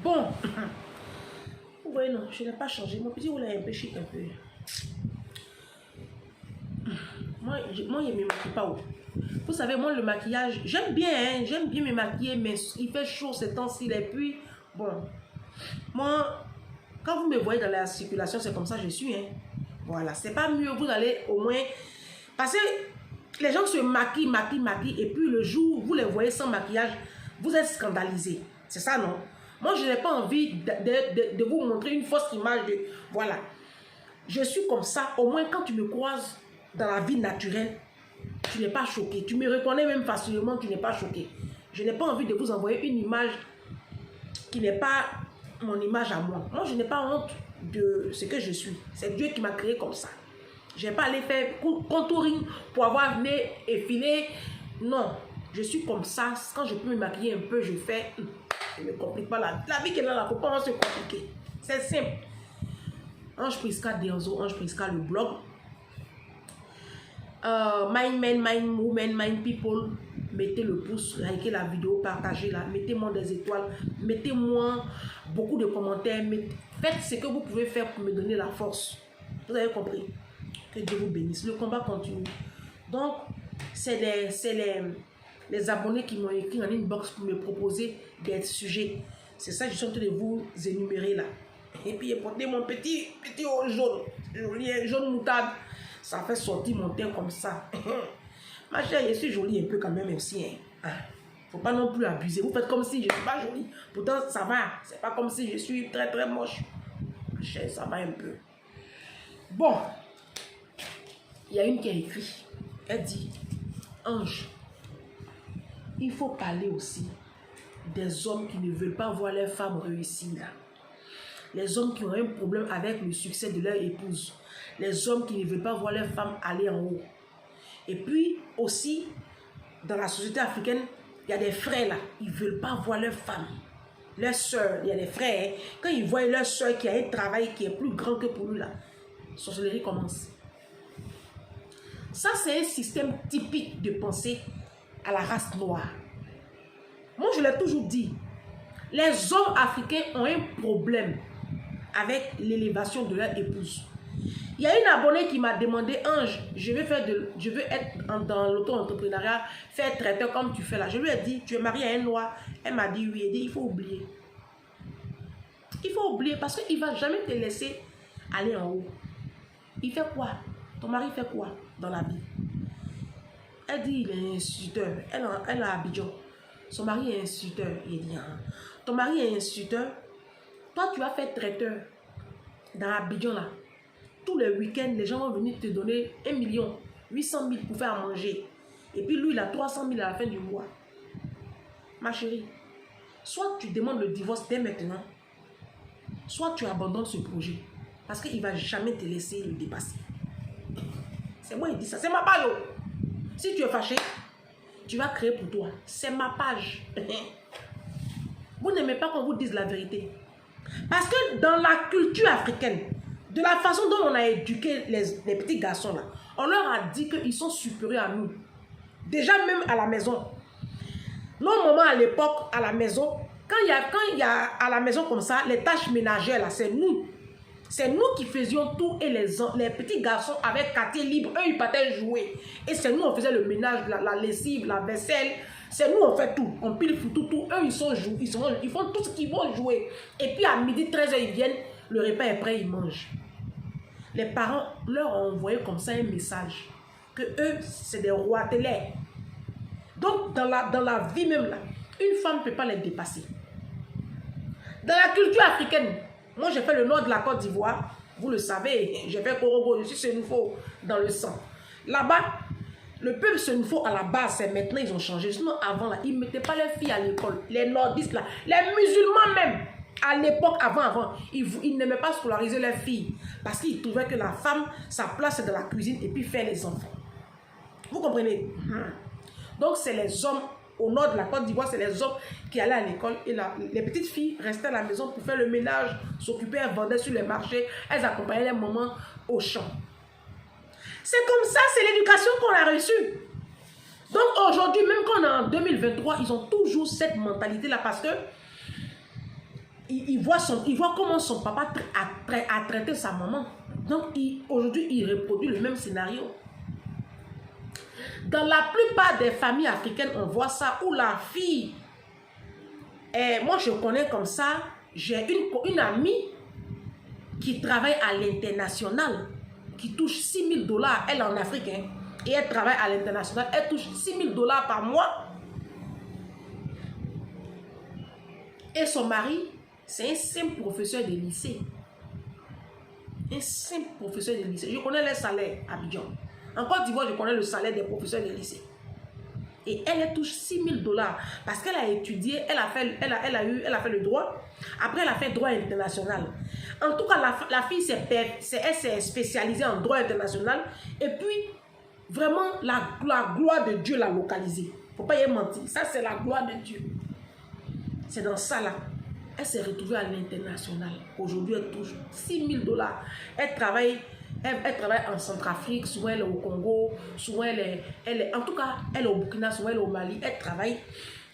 Bon, vous voyez, non, je n'ai pas changé. Mon petit roule est un peu chic, un peu. Moi, je ne me maquille pas. Vous savez, moi, le maquillage, j'aime bien, hein, j'aime bien me maquiller, mais il fait chaud ces temps-ci. Et puis, bon, moi, quand vous me voyez dans la circulation, c'est comme ça que je suis. Hein. Voilà, c'est pas mieux, vous allez au moins... Parce que les gens se maquillent, et puis le jour où vous les voyez sans maquillage, vous êtes scandalisés. C'est ça, non? Moi, je n'ai pas envie de vous montrer une fausse image de... Voilà. Je suis comme ça. Au moins, quand tu me croises dans la vie naturelle, tu n'es pas choqué. Tu me reconnais même facilement, tu n'es pas choqué. Je n'ai pas envie de vous envoyer une image qui n'est pas mon image à moi. Moi, je n'ai pas honte de ce que je suis. C'est Dieu qui m'a créé comme ça. Je n'ai pas allé faire contouring pour avoir nez effilé. Non, je suis comme ça. Quand je peux me maquiller un peu, je fais... Je ne me complique pas la vie qui est là, faut pas se compliquer. C'est simple. Ange Priska Denzo, Ange Priska le blog. Mind Men, Mind Women, Mind People. Mettez le pouce, likez la vidéo, partagez-la, mettez-moi des étoiles, mettez-moi beaucoup de commentaires, faites ce que vous pouvez faire pour me donner la force. Vous avez compris? Que Dieu vous bénisse. Le combat continue. Donc, c'est les abonnés qui m'ont écrit en inbox pour me proposer des sujets. C'est ça que je suis en train de vous énumérer là. Et puis, portez mon petit haut jaune, jaune moutarde. Ça fait sortir mon teint comme ça. Ma chère, je suis jolie un peu quand même aussi. Hein. Faut pas non plus abuser. Vous faites comme si je ne suis pas jolie. Pourtant, ça va. C'est pas comme si je suis très très moche. Ma chère, ça va un peu. Bon. Il y a une qui a écrit. Elle dit, Ange, il faut parler aussi des hommes qui ne veulent pas voir leurs femmes réussir. Là. Les hommes qui ont un problème avec le succès de leur épouse. Les hommes qui ne veulent pas voir leurs femmes aller en haut. Et puis aussi, dans la société africaine, il y a des frères là, ils ne veulent pas voir leurs femmes. Leurs soeurs, il y a des frères, hein, quand ils voient leur soeur qui a un travail qui est plus grand que pour lui là, sorcellerie commence. Ça, c'est un système typique de pensée à la race noire. Moi, je l'ai toujours dit, les hommes africains ont un problème avec l'élévation de leur épouse. Il y a une abonnée qui m'a demandé, Ange, je veux être dans l'auto-entrepreneuriat, faire traiteur comme tu fais là. Je lui ai dit, tu es marié à un noir. Elle m'a dit oui. Elle dit, il faut oublier. Il faut oublier parce qu'il ne va jamais te laisser aller en haut. Il fait quoi? Ton mari fait quoi dans la vie? Elle dit, il est instituteur. Elle a Abidjan. Son mari est instituteur. Il dit, ah. Ton mari est instituteur. Toi, tu vas faire traiteur dans Abidjan là. Tous les week-ends, les gens vont venir te donner 1 800 000 pour faire à manger. Et puis lui, il a 300 000 à la fin du mois. Ma chérie, soit tu demandes le divorce dès maintenant, soit tu abandonnes ce projet. Parce qu'il ne va jamais te laisser le dépasser. C'est moi qui dis ça. C'est ma page. Si tu es fâché, tu vas créer pour toi. C'est ma page. Vous n'aimez pas qu'on vous dise la vérité. Parce que dans la culture africaine, de la façon dont on a éduqué les petits garçons là, on leur a dit qu'ils sont supérieurs à nous. Déjà même à la maison. Nos mamans à l'époque, à la maison, quand il y a à la maison comme ça, les tâches ménagères là, c'est nous. C'est nous qui faisions tout et les petits garçons avec quartier libre, eux ils partaient jouer. Et c'est nous on faisait le ménage, la lessive, la vaisselle. C'est nous on fait tout. On pile tout. Eux ils font tout ce qu'ils vont jouer. Et puis à midi 13h ils viennent, le repas est prêt, ils mangent. Les parents leur ont envoyé comme ça un message. Que eux c'est des rois de l'air. Donc dans la vie même là, une femme ne peut pas les dépasser. Dans la culture africaine, moi, j'ai fait le nord de la Côte d'Ivoire. Vous le savez, j'ai fait Korogo, je suis Senufo dans le sang. Là-bas, le peuple Senufo à la base, c'est maintenant, ils ont changé. Sinon, avant, là, ils ne mettaient pas les filles à l'école. Les nordistes, là, les musulmans même, à l'époque, avant, ils n'aimaient pas scolariser les filles. Parce qu'ils trouvaient que la femme, sa place, c'est dans la cuisine et puis faire les enfants. Vous comprenez? Donc, c'est les hommes. Au nord de la Côte d'Ivoire, c'est les hommes qui allaient à l'école et les petites filles restaient à la maison pour faire le ménage, s'occuper, elles vendaient sur les marchés, elles accompagnaient les mamans au champ. C'est comme ça, c'est l'éducation qu'on a reçue. Donc aujourd'hui, même quand on est en 2023, ils ont toujours cette mentalité-là parce que il voit comment son papa a traité sa maman. Donc, aujourd'hui, il reproduit le même scénario. Dans la plupart des familles africaines, on voit ça, où la fille... Et moi, je connais comme ça, j'ai une amie qui travaille à l'international, qui touche 6 000 $, elle est en Afrique, hein, et elle travaille à l'international, elle touche 6 000 $ par mois. Et son mari, c'est un simple professeur de lycée. Un simple professeur de lycée. Je connais les salaires à Abidjan. En Côte d'Ivoire, je connais le salaire des professeurs de lycée. Et elle touche 6 000 $ parce qu'elle a étudié, elle a fait le droit. Après, elle a fait droit international. En tout cas, la fille s'est spécialisée en droit international. Et puis, vraiment, la gloire de Dieu l'a localisée. Il ne faut pas y mentir. Ça, c'est la gloire de Dieu. C'est dans ça, là. Elle s'est retrouvée à l'international. Aujourd'hui, elle touche 6 000 $. Elle travaille en Centrafrique, souvent elle est au Congo, souvent elle est en tout cas, elle est au Burkina, souvent elle est au Mali. Elle travaille.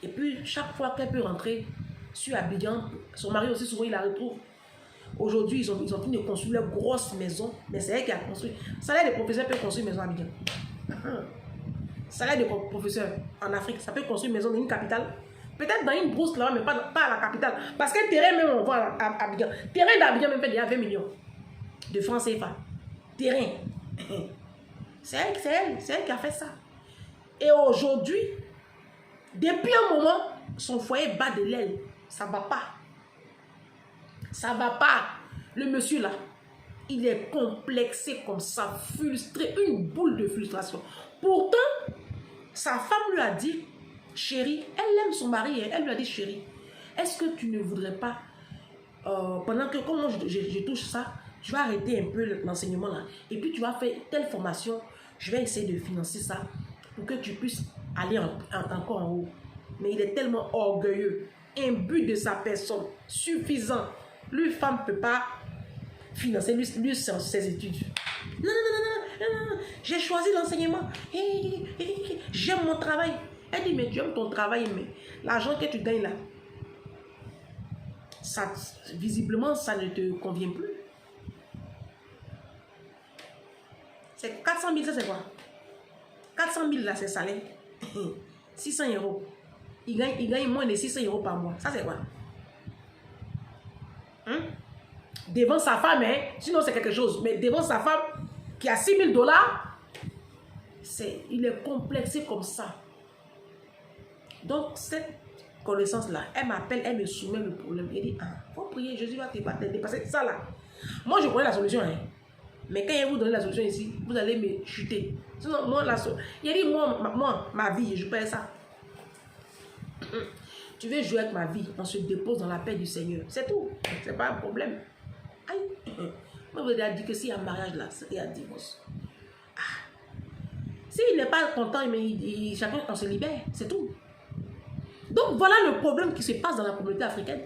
Et puis, chaque fois qu'elle peut rentrer sur Abidjan, son mari aussi, souvent, il la retrouve. Aujourd'hui, ils ont fini de construire leur grosse maison, mais c'est elle qui a construit. Le salaire des professeurs peut construire une maison à Abidjan. Le salaire des professeurs en Afrique, ça peut construire une maison dans une capitale. Peut-être dans une brousse là, mais pas à la capitale. Parce que le terrain même, on voit à Abidjan. Le terrain d'Abidjan même fait déjà 20 millions de francs CFA. Terrain. C'est elle qui a fait ça. Et aujourd'hui, depuis un moment, son foyer bat de l'aile. Ça ne va pas. Ça ne va pas. Le monsieur là, il est complexé comme ça, frustré, une boule de frustration. Pourtant, sa femme lui a dit, chérie, elle aime son mari, elle lui a dit, chérie, est-ce que tu ne voudrais pas, pendant que comment je touche ça, je vais arrêter un peu l'enseignement là, et puis tu vas faire telle formation, je vais essayer de financer ça, pour que tu puisses aller encore en haut. Mais il est tellement orgueilleux, imbu de sa personne, suffisant. Lui, femme ne peut pas financer lui ses études. Non. J'ai choisi l'enseignement. J'aime mon travail. Elle dit, mais tu aimes ton travail, mais l'argent que tu gagnes là, ça, visiblement, ça ne te convient plus. C'est 400 000, ça c'est quoi? 400 000 là, c'est salaire. 600 €. Il gagne moins de 600 € par mois. Ça c'est quoi? Devant sa femme, hein? Sinon c'est quelque chose. Mais devant sa femme qui a 6 000 $, il est complexé comme ça. Donc cette connaissance-là, elle m'appelle, elle me soumet le problème. Elle dit, faut prier, Jésus va te dépasser ça là. Moi je connais la solution, hein? Mais quand il vous donne la solution ici, vous allez me chuter. Sinon, moi, il dit, moi, ma vie, je perds ça. Tu veux jouer avec ma vie, on se dépose dans la paix du Seigneur. C'est tout. C'est pas un problème. Aïe. Moi, je vous ai dit que s'il y a un mariage là, il y a un divorce. S'il n'est pas content, mais chacun on se libère. C'est tout. Donc, voilà le problème qui se passe dans la communauté africaine.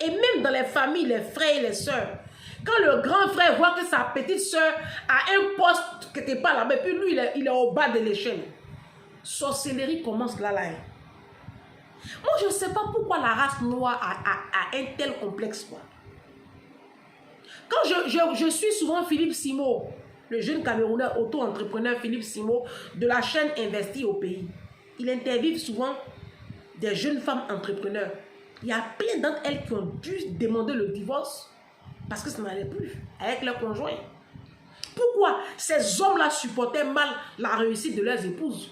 Et même dans les familles, les frères et les sœurs. Quand le grand frère voit que sa petite sœur a un poste quelque part là-bas, puis lui, il est au bas de l'échelle. Sorcellerie commence là. Moi, je ne sais pas pourquoi la race noire a un tel complexe, quoi. Quand je suis souvent Philippe Simo, le jeune Camerounais auto-entrepreneur Philippe Simo de la chaîne Investir au pays. Il interviewe souvent des jeunes femmes entrepreneurs. Il y a plein d'entre elles qui ont dû demander le divorce parce que ça n'allait plus avec leur conjoint. Pourquoi ces hommes-là supportaient mal la réussite de leurs épouses?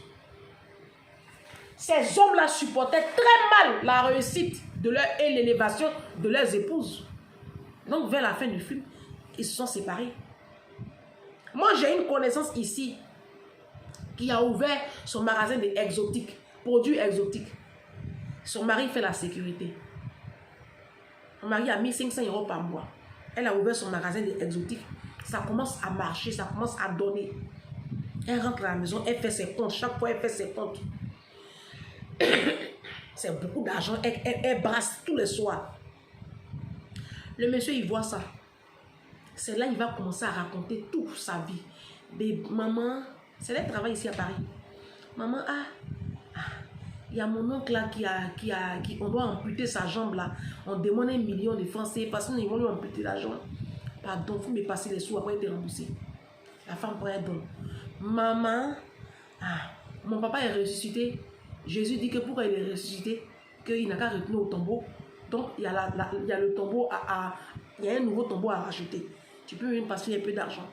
Ces hommes-là supportaient très mal la réussite et l'élévation de leurs épouses. Donc, vers la fin du film, ils se sont séparés. Moi, j'ai une connaissance ici qui a ouvert son magasin d'exotiques, produits exotiques. Son mari fait la sécurité. Son mari a mis 500 € par mois. Elle a ouvert son magasin d'exotiques. Ça commence à marcher, ça commence à donner. Elle rentre à la maison, elle fait ses comptes. Chaque fois, elle fait ses comptes. C'est beaucoup d'argent. Elle brasse tous les soirs. Le monsieur, il voit ça. C'est là qu'il va commencer à raconter toute sa vie. Mais maman, c'est là qu'il travaille ici à Paris. Maman, Il y a mon oncle là on doit amputer sa jambe là. On demande 1 million de francs CFA parce qu'ils vont lui amputer la jambe. Pardon, il faut me passer les sous après être remboursé. La femme prend un don. Maman, mon papa est ressuscité. Jésus dit que pourquoi il est ressuscité, qu'il n'a qu'à retourner au tombeau. Donc il y a le tombeau il y a un nouveau tombeau à racheter. Tu peux même passer un peu d'argent.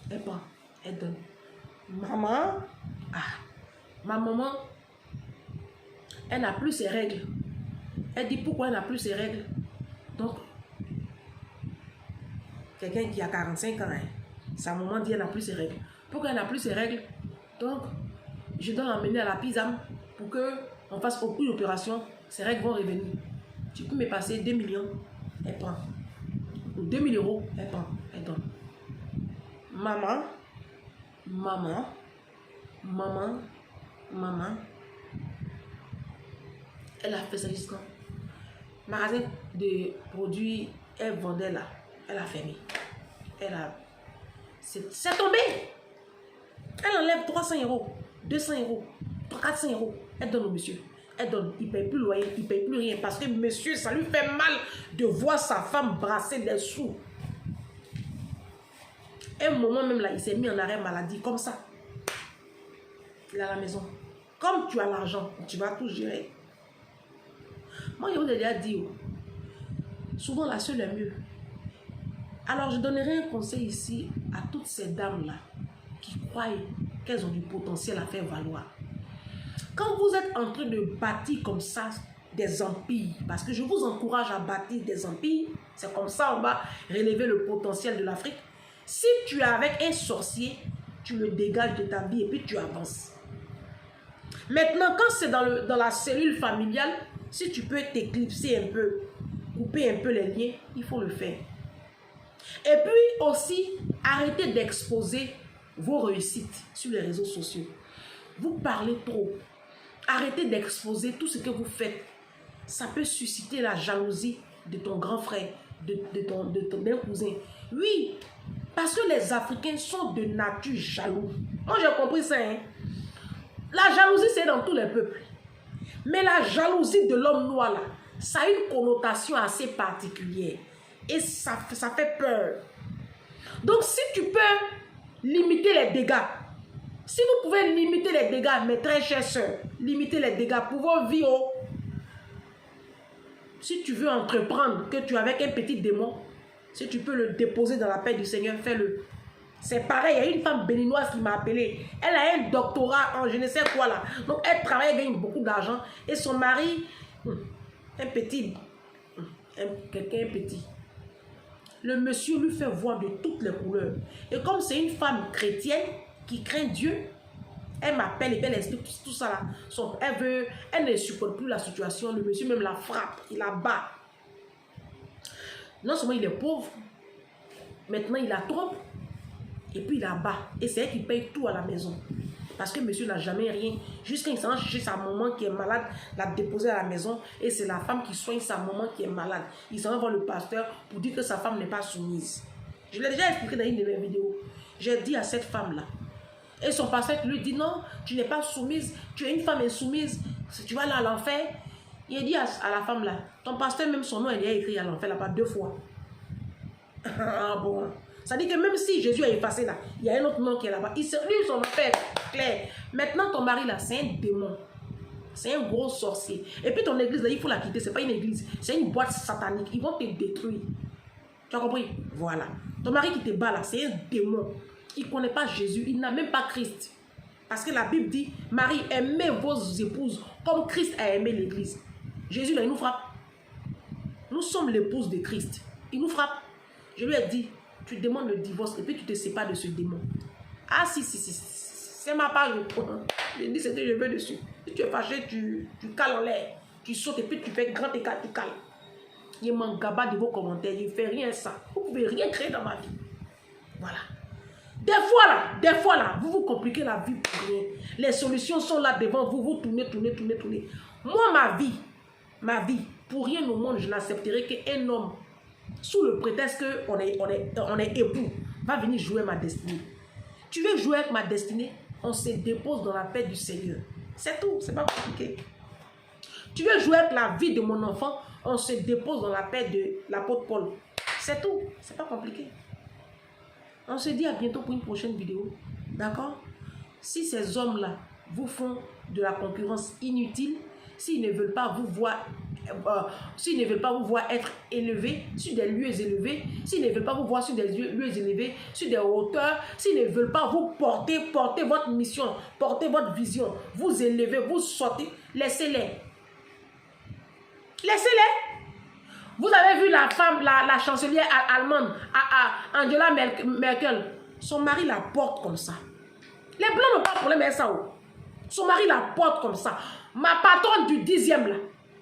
Elle prend, elle donne. Maman, ma maman, elle n'a plus ses règles. Elle dit pourquoi elle n'a plus ses règles. Donc, quelqu'un qui a 45 ans, sa maman dit elle n'a plus ses règles. Pourquoi elle n'a plus ses règles? Donc, je dois l'emmener à la PISAM pour qu'on fasse aucune opération. Ses règles vont revenir. Tu peux me passer 2 millions, elle prend. Ou 2 000 euros, elle prend, elle donne. Maman, elle a fait ça jusqu'à magasin de produits, elle vendait là, elle a fermé. C'est tombé. Elle enlève 300 euros, 200 euros, 400 euros. Elle donne au monsieur. Elle donne, il ne paye plus loyer, il ne paye plus rien. Parce que monsieur, ça lui fait mal de voir sa femme brasser des sous. Un moment même là, il s'est mis en arrêt maladie, comme ça. Il est à la maison. Comme tu as l'argent, tu vas tout gérer. Moi, je vous ai déjà dit, souvent la seule est mieux. Alors, je donnerai un conseil ici à toutes ces dames-là qui croient qu'elles ont du potentiel à faire valoir. Quand vous êtes en train de bâtir comme ça des empires, parce que je vous encourage à bâtir des empires, c'est comme ça on va relever le potentiel de l'Afrique. Si tu es avec un sorcier, tu le dégages de ta vie et puis tu avances. Maintenant, quand c'est dans la cellule familiale, si tu peux t'éclipser un peu, couper un peu les liens, il faut le faire. Et puis aussi, arrêtez d'exposer vos réussites sur les réseaux sociaux. Vous parlez trop. Arrêtez d'exposer tout ce que vous faites. Ça peut susciter la jalousie de ton grand frère, d'un cousin. Oui, parce que les Africains sont de nature jaloux. Moi, j'ai compris ça. La jalousie, c'est dans tous les peuples. Mais la jalousie de l'homme noir, là, ça a une connotation assez particulière. Et ça fait peur. Donc, si tu peux limiter les dégâts, si vous pouvez limiter les dégâts, mes très chères soeurs, limiter les dégâts pour vos vies, si tu veux entreprendre, que tu es avec un petit démon, si tu peux le déposer dans la paix du Seigneur, fais-le. C'est pareil, il y a une femme béninoise qui m'a appelé. Elle a un doctorat en je ne sais quoi là. Donc elle travaille, elle gagne beaucoup d'argent. Et son mari, quelqu'un petit. Le monsieur lui fait voir de toutes les couleurs. Et comme c'est une femme chrétienne qui craint Dieu, elle m'appelle et puis elle explique tout ça là. Elle ne supporte plus la situation. Le monsieur même la frappe, il la bat. Non seulement il est pauvre, maintenant il la trompe. Et puis il la bat. Et c'est elle qui paye tout à la maison. Parce que monsieur n'a jamais rien. Jusqu'à il s'en va chercher sa maman qui est malade, la déposer à la maison. Et c'est la femme qui soigne sa maman qui est malade. Il s'en va voir le pasteur pour dire que sa femme n'est pas soumise. Je l'ai déjà expliqué dans une de mes vidéos. J'ai dit à cette femme-là. Et son pasteur lui dit non, tu n'es pas soumise. Tu es une femme insoumise. Tu vas aller à l'enfer. Il dit à la femme-là, ton pasteur, même son nom, il est écrit à l'enfer là-bas 2 fois. Ah bon. Ça dit que même si Jésus a effacé là, il y a un autre nom qui est là-bas. Lui, son affaire clair. Maintenant, ton mari là, c'est un démon. C'est un gros sorcier. Et puis ton église là, il faut la quitter. C'est pas une église. C'est une boîte satanique. Ils vont te détruire. Tu as compris? Voilà. Ton mari qui te bat là, c'est un démon. Il ne connaît pas Jésus. Il n'a même pas Christ. Parce que la Bible dit, Marie, aimez vos épouses comme Christ a aimé l'église. Jésus là, il nous frappe. Nous sommes l'épouse de Christ. Il nous frappe. Je lui ai dit, tu demandes le divorce et puis tu te sépares de ce démon. Ah si, c'est ma page. Je dis ce que je veux dessus. Si tu es fâché, tu cales en l'air. Tu sautes et puis tu fais grand écart, tu cales. Il m'en gabat de vos commentaires. Je ne fais rien ça. Vous ne pouvez rien créer dans ma vie. Voilà. Des fois là, vous vous compliquez la vie pour rien. Les solutions sont là devant vous. Vous tournez. Moi, ma vie, pour rien au monde, je n'accepterai qu'un homme, sous le prétexte qu'on est époux, va venir jouer ma destinée. Tu veux jouer avec ma destinée? On se dépose dans la paix du Seigneur. C'est tout, c'est pas compliqué. Tu veux jouer avec la vie de mon enfant, on se dépose dans la paix de l'apôtre Paul. C'est tout. C'est pas compliqué. On se dit à bientôt pour une prochaine vidéo. D'accord? Si ces hommes-là vous font de la concurrence inutile, s'ils ne veulent pas vous voir, être élevés sur des lieux élevés, s'ils ne veulent pas vous voir sur des lieux élevés, sur des hauteurs, s'ils ne veulent pas vous porter votre mission, porter votre vision, vous élever, vous sortir, laissez-les. Laissez-les. Vous avez vu la femme, la chancelière allemande, Angela Merkel, son mari la porte comme ça. Les blancs n'ont pas de problème avec ça. Son mari la porte comme ça. Ma patronne du 10e là.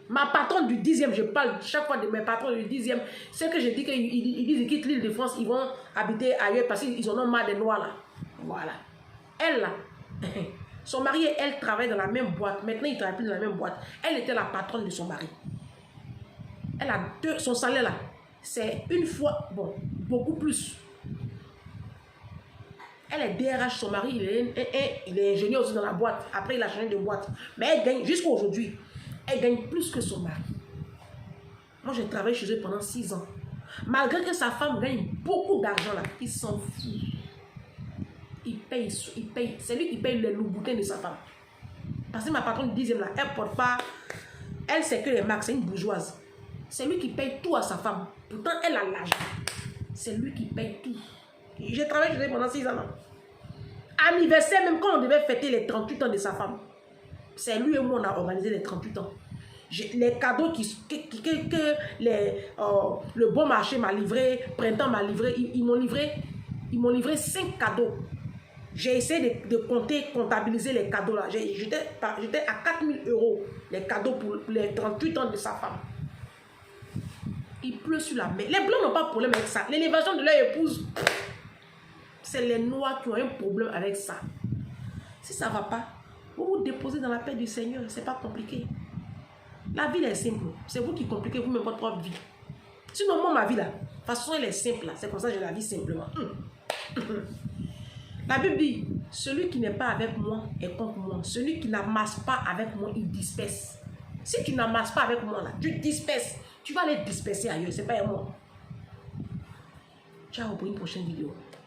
Ma patronne du 10e, je parle chaque fois de mes patrons du 10e. C'est que je dis qu'ils disent qu'ils quittent l'île de France, ils vont habiter ailleurs parce qu'ils en ont marre des noirs là. Voilà. Elle là, son mari et elle travaillent dans la même boîte. Maintenant, ils ne travaillent plus dans la même boîte. Elle était la patronne de son mari. Elle a son salaire là. C'est une fois, bon, beaucoup plus. Elle est DRH, son mari, il est ingénieur aussi dans la boîte. Après, il a changé de boîte. Mais elle gagne, jusqu'à aujourd'hui, elle gagne plus que son mari. Moi, j'ai travaillé chez eux pendant 6 ans. Malgré que sa femme gagne beaucoup d'argent là, il s'en fout. Il paye. C'est lui qui paye le boutin de sa femme. Parce que ma patronne du 10e là, elle porte pas. Elle, c'est que les marques, c'est une bourgeoise. C'est lui qui paye tout à sa femme. Pourtant, elle a l'argent. C'est lui qui paye tout. J'ai travaillé chez eux pendant 6 ans. Anniversaire, même quand on devait fêter les 38 ans de sa femme. C'est lui et moi, on a organisé les 38 ans. Les cadeaux que le bon marché m'a livré, printemps m'a livré, ils m'ont livré 5 cadeaux. J'ai essayé de comptabiliser les cadeaux là. J'étais à 4 000 € les cadeaux pour les 38 ans de sa femme. Il pleut sur la mer. Les blancs n'ont pas de problème avec ça. L'élévation de leur épouse, c'est les noirs qui ont un problème avec ça. Si ça ne va pas, vous vous déposez dans la paix du Seigneur. Ce n'est pas compliqué. La vie est simple. C'est vous qui compliquez vous-même votre propre vie. Sinon, moi, ma vie, là, de toute façon, elle est simple. C'est pour ça que je la vis simplement. La Bible dit, celui qui n'est pas avec moi est contre moi. Celui qui n'amasse pas avec moi, il disperse. Si tu n'amasses pas avec moi, là, tu disperses. Tu vas aller disperser ailleurs. Ce n'est pas à moi. Ciao pour une prochaine vidéo.